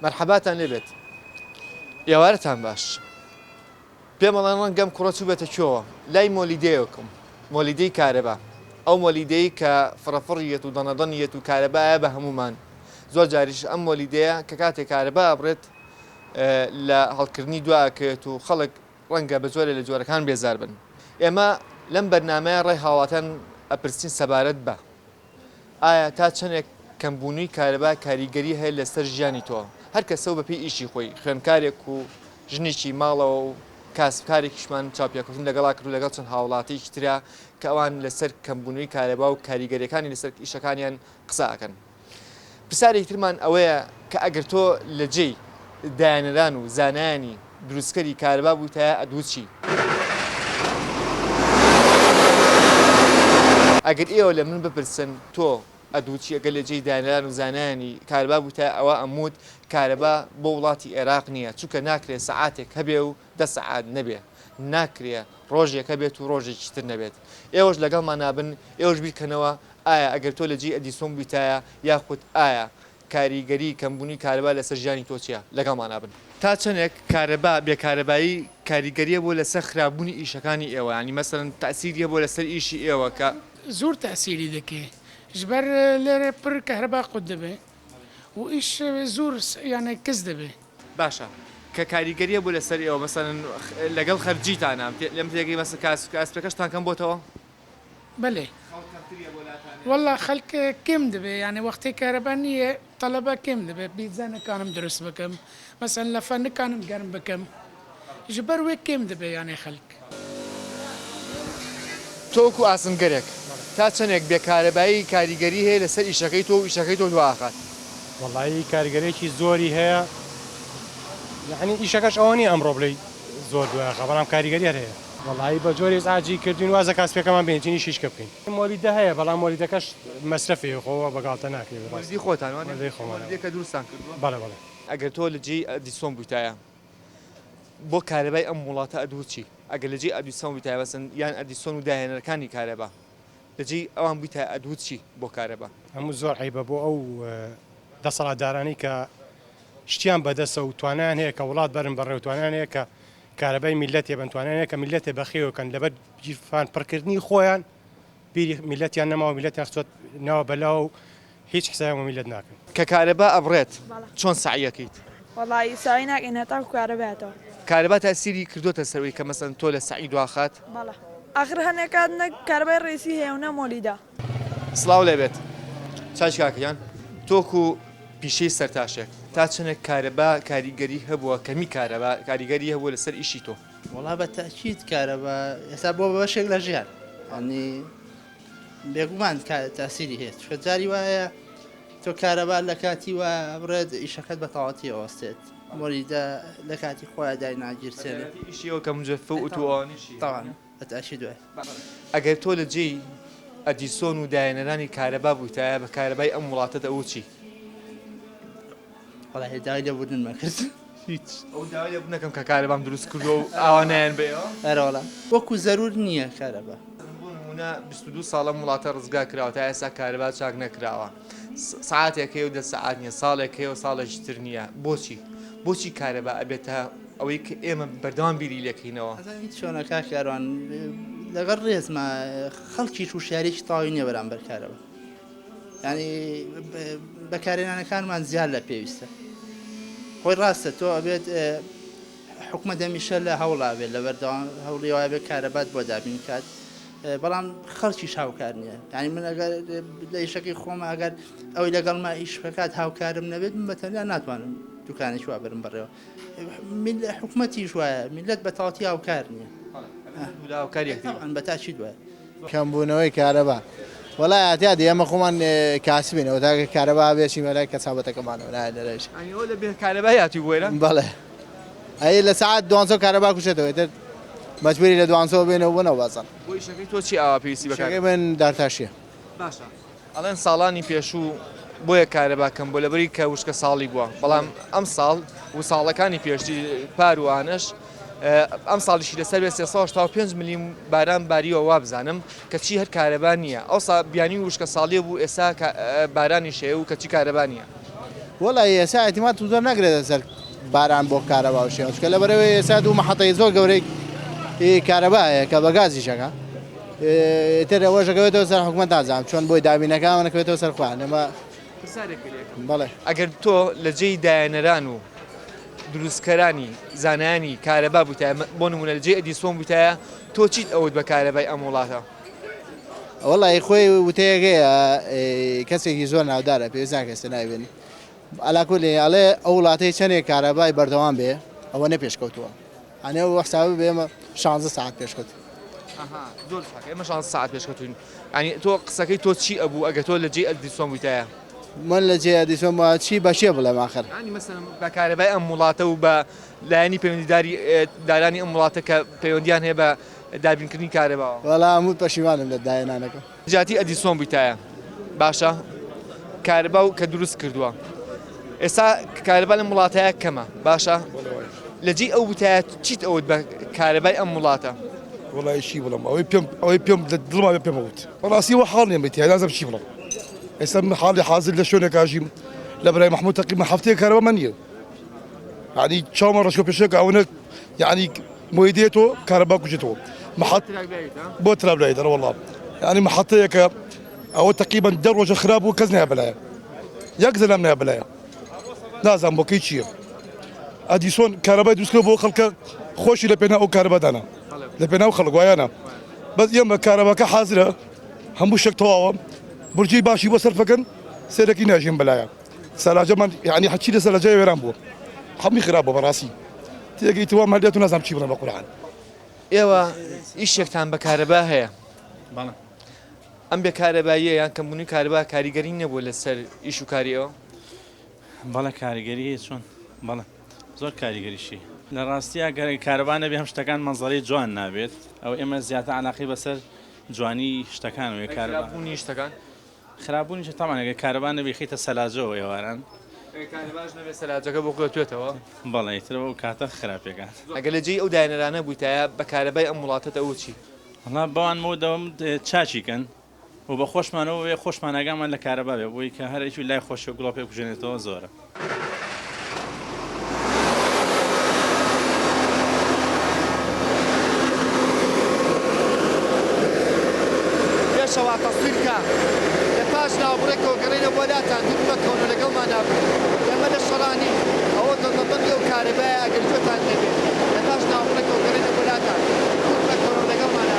مەرحەباتان لێبێت ئێوارەتان باش پێم بەڵێن ڕەنگەم کوڕە چوو بێتە کێوە لای مۆلیدەیەکم مۆلیدەی کارەبا ئەو مۆلیدەی کە فڕەفڕیەت و دەنەدەنیەت و کارەبایە بە هەمومان زۆر جاریش ئەم مۆلیدەیە کە کاتێک کارەبا ئەبڕێت لە هەڵکردنی دواکەوێت و خەڵک ڕەنگە بە جۆرە لە جۆرەکان بێزار بن ئێمە لەم بەرنامەیە ڕێی هاواتەن ئەپرسین سەبارەت بە ئایا تا چەندێک کەمبوونی کارەبا کاریگەری هەیە لەسەر ژیانی تۆ هەر کەسە و بەپێی ئیشی خۆی خوێندکارێک و ژنێکی ماڵەوە و کاسبکارێکیشمان چاپیاکەوتن لەگەڵا کرد لەگەڵ چەند هاوڵاتیەکی ترا کە ئەوان لەسەر کەمبوونی کارەبا و کاریگەریەکانی لەسەر ئیشەکانیان قسەکەن. پرسیارێکی ترمان ئەوەیە کە ئەگەر تۆ لە جێی دایانەران و زانایانی دروستکەری کارەبا بوویتە ئەدوو چی؟ ئەگەر ئێوە لە من بپرسن تۆ ئەدووچی ئەگەر لە جێی دانران و زانایانی کارەبا بووتە ئەوە ئەموت کارەبا بۆ وڵاتی عێراق نییە چونکە ناکرێت سەعاتێک هەبێ و 10 سەعات نەبێ ناکرێت ڕۆژێک هەبێت و ڕۆژێکی تر نەبێت ئێوەش لەگەڵمان نابن ئێوەش بیرکەنەوە ئایا ئەگەر تۆ لە جێی ئەدیسۆن بوویتایە یاخود ئایا کاریگەری کەمبوونی کارەبا لەسەر ژیانی تۆ چییە لەگەڵمان نابن تا چەندێک کارەبا بێکارەبایی کاریگەریە بۆ لەسەر خراپبوونی ئیشەکانی ئێوە ینی مەسەرەن تەئسیریە بۆ لەسەر ئیشی ئێوە کە زۆر تەئسیری دەکەێت ji ber lêrê pir kehreba qut dibe û îş zûr yani kez dibe. باشە کە کاریگەریە بۆ لەسەر ئێوە مەسەرەن لەگەڵ خەرجیتانە لەم تێگەی مەسە کاسپەکەشتان کەم بۆتەوە؟ بەێ والله خەلک کێم دەبێ یعنی وەختی کارەبا نییە تەلەبە کێم دەبێت بیزە نەکانم دروست بکەم مەسەن لە فەنەکانم گەرم بکەم ji ber wê kêm dibe yani xelk. تۆکو ئاسنگەرێک تا چەندێک بێکارەبایی کاریگەری هەیە لەسەر ئیشەکەی تۆ و ئیشەکەی تۆ دواخات وەڵایی کاریگەرێکی زۆری هەیە یعنی ئیشەکەش ئەوە نیە ئەمڕۆ بڵێ زۆر دوایخە بەڵام کاریگەریەر هەیە وەڵایی بە جۆری ئاجی کردین وازە کاسپێکەمان بێنچینی شیشکە بکەین مۆلیدە هەیە بەڵام مۆلیدەکەش مەسرەفی خۆوە بەگاڵتە ناکرێت مۆلیدی خۆتان خۆمانەکە دروستان کردووە بەڵێ بەڵێ ئەگەر تۆ لە جێی ئەدیسۆن بوویتایە بۆ کارەبای ئەم وڵاتە ئەدوو چی ئەگەر لە جێی ئەدیسۆن بوویتایە بەسن یان ئەدیسۆن و داهێنەرەکانی کارەبا لەجێی ئەوان بوویتە ئەدوو چی بۆ کارەبا هەموو زۆر عیبە بۆ ئەو دەسەڵاتدارانی کە شتیان بەدەسە و توانیان هەیە کە وڵات بەرن بەڕێ و توانیان هەیە کە کارەبای میلەتێ بن توانیان هەیە کە میلەتێ بەخێوەکەن لەبەر جیرفان پڕکردنی خۆیان بیری میلەتیان نەماوە میلەتیان خچۆت ناوە بەلاو و هیچ حسابی میلەت ناکەن کە کارەبا ئەبڕێت چۆن سعیەکەیت وەڵی ساوی ناکەین هەتا کارەبێتەوە کارەبا تاسیری کردوتە سەروەی کە مەسەن تۆ لە سعی دواخات بەڵە ئاخر هەنێکات نە کارەبای ڕێسی هەیە و نەمۆلیدا سڵاو لێبێت چاش کاکەیان تۆکو پیشەی سەرتاشێک تا چەندێک کارەبا کاریگەری هەبووە کەمی کارەبا کاریگەری هەبووە لەسەر ئیشی تۆ وڵا بە تاکید کارەبا ئێستا بۆ بەشێک لە ژیان ئەنی بێگومان تاسیری هەیە چکە جاری وایە تۆ کارەبا لە کاتی وە بڕێت ئیشەکەت بە تەواتی ئەوەستێت مۆریدا لە کاتی خۆیان دای ناگیرسێنێ ئیشیەوە کە مجەفە و ئۆتوانیشی تاوان بە تاشی دوای ئەگەر تۆ لە جێی ئەدیسۆن و دایەنەرانی کارەبا بوویتایە بە کارەبای ئەم وڵاتە ئەو چی وڵا هێداوای لێبوردن مەکرد هیچ ئەو داوای لێ بنەکەم کە کارەبام دروست کردو و ئاوانیان بێەوە ئەرەوەڵا وەکو زەرور نییە کارەبا بۆ نمونە 22 ساڵە وڵاتە ڕزگا کراوە تا ئێستا کارەبا چاک نەکراوە سعاتێک هەیە و 10 سعات نییە ساڵێک هەیە و ساڵێکی تر نییە بۆچی کارەبا ئەبێتە ئەوەی کە ئێمە بەردەوام بیری لێکەینەوە هیچ چۆنە کاکاروان لەگەڵ ڕێزمە خەڵکی تووشارێکی تاوی نییە بەرامبەر کارەوە ینی بەکارێنانەکانمان زیاد لە پێویستە خۆی ڕاستە تۆ ئەبێت حکومە دەمیشە لە هەوڵا بێت لە بەردەوام هەوڵی وایە بێت کارەبات بۆ دابین کات بەڵام خەڵکیش هاوکار نییە ینی من ئەگەر لە ئیشەکەی خۆمە ئەگەر ئەوەی لەگەڵما ئیش بکات هاوکارم نەبێت من بەتەنیا ناتوانم دوکانێکی وا برم بڕێەوە حکومەتیش وایە میلەت بە تەواتی هاوکار نییە بە تاچی دوایە کەمبوونەوەی کارەبا وڵای ئاتیادی ئەمە خۆمان کاسبینەوە تا کارەبا بێچین وەلای کەسابەتەکەمانەوە نایە دەرەش ئەوە لە بێ کارەبای هاتی بۆیرە بەڵێ ئەی لە سعات 12 کارەبا کوشێتەوە تر مەجبوری لە 12 بێنەوە بنەوە بازان بۆ ئیشەکەی تۆ چی ئاوا پێویستی بەکارێ بن دارتاشیە باشە ئەڵێن ساڵانی پێشوو بۆیە کارەباکەم بۆ لەبەری کە وشکە ساڵی بووە بەڵام ئەم ساڵ و ساڵەکانی پێشتی پاروانش ئەم ساڵیشی لەسەر بێ 365 میلیۆن باران باریەوە وا بزانم کە چی هەر کارەبا نییە ئەوسا بیانی وشکە ساڵیە بوو ئێستا بارانی شەیە و کەچی کارەبا نییە وڵی ئێسا ئەتیمات زۆر ناگرێتە سەر باران بۆ کارەبا و شێوە چکە لەبەرەوەی ئێستا دوو مەحەتەی زۆر گەورەی کارەبایە کە بە گازی شەکە تر ئەوە ژەکەوێتەوە سەر حکومەت نازانم چۆن بۆی دابینەکان نەکەوێتەوە سەر خوان ئەمە بەڵێ ئەگەر تۆ لە جێی دایەنەران و دروستکەرانی زانایانی کارەبا بووتە بۆ نمونە لە جێ ئەدیسۆن بووتایە تۆ چیت ئەوت بە کارەبای ئەم وڵاتە؟ وڵی خۆی وتەیەگەیە کەسێکی زۆر ناودارە پێویست کەسە نایبێنی ئەلاکولێ ئەڵێ ئەو وڵاتەی چەندێک کارەبای بەردەوام بێ ئەوە نەپێشکەوتووە ئەنێ وەحسابە بێمە 16 ساعت پێشکەوت زۆر ئێمە 16 ساعت پێشکەوتوین ینی تۆ قسەکەی تۆ چی ئەبوو ئەگە تۆ لە جێ ئەدیسۆن بووتایە؟ من لە جێ ئەدیسۆن چی بەشێ بڵێم ئاخر ینی مەسەلەن بە کارەبای ئەم وڵاتە و بە لایەنی پەیوەندیداری دارانی ئەم وڵاتە کە پەیوەندیان هەیە بە دابینکردنی کارەباوە وەڵا هەموو پەشیمانم لە دایەنانەکەم جاتی ئەدیسۆن بوویتایە باشە کارەبا و کە دروست کردووە ئێستا کارەبا لەم وڵاتەیە کەمە باشە لە جێ ئەو بووتایە چیت ئەوت بە کارەبای ئەم وڵاتە؟ وڵی شی بڵم ئەوەی پێم لە دڵما پێم وت بەڕاستی وە حاڵ نێمەتی نازم چی بڵم ئێستا حاڵی حاضر لە شوێنێکاژیم لە بەرای محموود تەقیمە هەفتەیە کارەبا من نییە ینی چاومە ڕەشکە پێشێک ئەوەنە ینی مۆیدێتەوە کارەبا کوژێتەوە بۆ ترابلای دەرە وەڵام ینی محەتەیە کە ئەوە تەقیبەن دە ڕۆژە خراپ بوو کەس نایە بەلایە یەک زەلام نایە بەلایە نازانم بۆکەی چییە ئەدیسۆن کارەبای دروستکە بۆ خەڵکە خۆشی لە پێنا ئەو کارەبادانە لە پێناو خەڵک وایانە بەس ئێمە کارەباکە حازرە هەموو شەک تەواوە برجی باشی بۆ سەرفەکەن سێرەکی ناژین بەلایە سەلاجەمان یعنی حەچی لە سەلاجای وێران بووە هەمووی خراپ بووە بەڕاستی تێگەی توا مەلێت و نازانم چی بڵێم بە قورعان ئێوە ئیشێکتان بە کارەبا هەیە ئەم بێ کارەباییە یان کەمبوونی کارەبا کاریگەری نەبووە لەسەر ئیش و کاریەوە؟ بەڵێ کاریگەری چۆن بەڵێ زۆر کاریگەریشی لە ڕاستیە گەرەی کارەبا نەبێ هەم شتەکان مەنزەڵی جوان نابێت ئەو ئێمە زیاتر علاقی بەسەر جوانی شتەکانەوەی کارەبابوونی شتەکان خراپبوونی تەمانەگە کارەبا نەبێ خیتە سەلاجەوە ئێواران کارەباش نەبێت سەلاجەکە بۆ قوتوێتەوە بەڵێ ترەوە و کاتە خراپێکان ئەگەر لە جێی ئەو دایەنەرانە بوویتایە بە کارەبای ئەم وڵاتەتە ئەو چی؟ وڵا بەوان مەودەوەم چاچیکەن و بە خۆشمانەوە وێ خۆشمانەکانمان لە کارەبا بێ بۆی کە هەرێکی لای خۆشە گوڵاو پێ بژێنێتەوە زۆرە پێشەوە تەسویرکە لە پاش ناوبڕێکەوە گەڕێنە بۆلاتان دوور بکەون و لەگەڵمان ئێمە لە شەڕانی ئەوە دەڵدەبەندی ئەو کارەبایە ئەگەر گوێتان دەبێت لە پاش ناوبڕێکەوە گەڕێنە بۆلاتان دوور بکەون و لەگەڵمان